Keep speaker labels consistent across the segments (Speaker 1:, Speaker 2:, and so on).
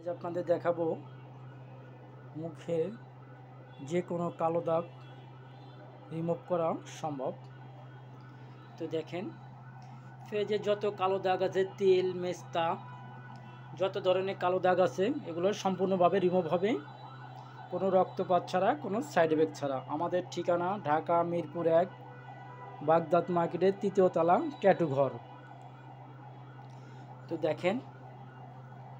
Speaker 1: আজ আপনাদের দেখাবো মুখে যে কোনো কালো দাগ রিমুভ করা সম্ভব। তো দেখেন, ফেজে যত কালো দাগ আছে, তিল, মেস্তা, যত ধরনের কালো দাগ আছে, এগুলো সম্পূর্ণভাবে রিমুভ হবে, কোনো রক্তপাত ছাড়া, কোনো সাইড এফেক্ট ছাড়া। আমাদের ঠিকানা ঢাকা মিরপুর 1, বাগদাদ মার্কেটের 3য় তলা, ট্যাটু ঘর। তো দেখেন,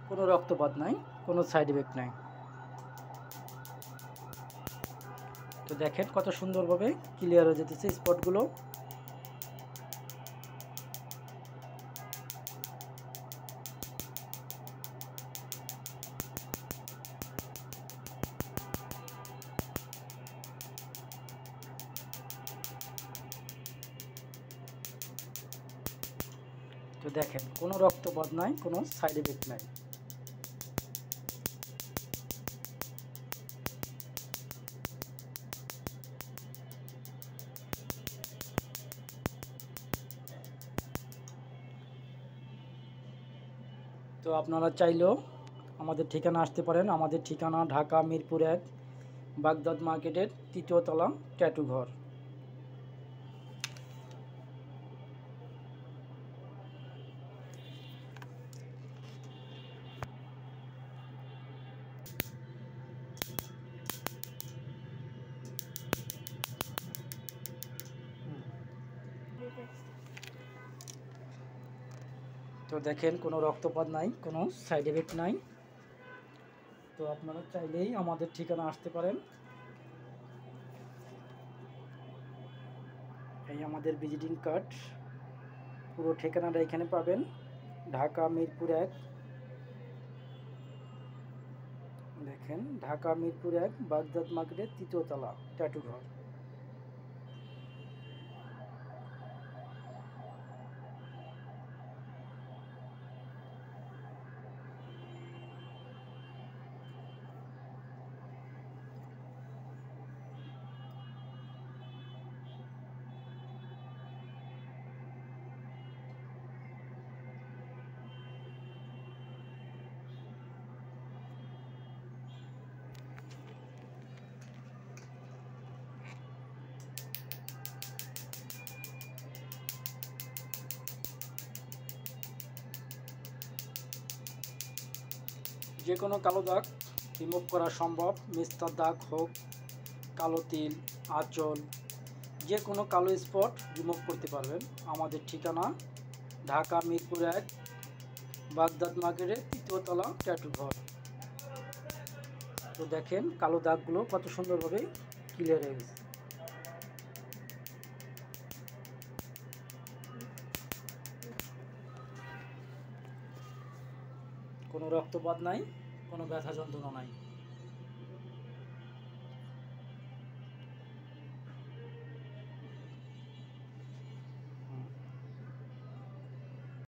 Speaker 1: কোনো রক্তপাত নাই, কোনো সাইড এফেক্ট নাই। তো দেখেন কত সুন্দরভাবে ক্লিয়ার হয়ে যেতেছে স্পটগুলো। তো দেখেন কোনো রক্তপাত নাই, কোনো সাইড এফেক্ট নাই। তো আপনারা চাইলেও আমাদের ঠিকানা আসতে পারেন। আমাদের ঠিকানা ঢাকা মিরপুর 1, বাগদাদ মার্কেটের 3য় তলা, ট্যাটু ঘর। তো দেখেন কোনো রক্তপাত নাই, কোনো সাইড এফেক্ট নাই। তো আপনারা চাইলেই আমাদের ঠিকানা আসতে পারেন। এই আমাদের ভিজিটিং কার্ড, পুরো ঠিকানাটা এখানে পাবেন। ঢাকা মিরপুর 1, দেখেন ঢাকা মিরপুর 1, বাগদাদ মার্কেটের 3য় তলা, ট্যাটু ঘর। যে কোনো কালো দাগ রিমুভ করা সম্ভব। মেস্তার দাগ হোক, কালো তিল, আঁচল, যে কোনো কালো স্পট রিমুভ করতে পারবেন। আমাদের ঠিকানা ঢাকা মিরপুর 1, বাগদাদ মার্কেটের 3য় তলা, ট্যাটু ঘর। তো দেখেন কালো দাগগুলো কত সুন্দরভাবে ক্লিয়ার হয়ে গেছে। কোনো রক্তপাত নাই, কোনো ব্যথা যন্ত্রণা নাই।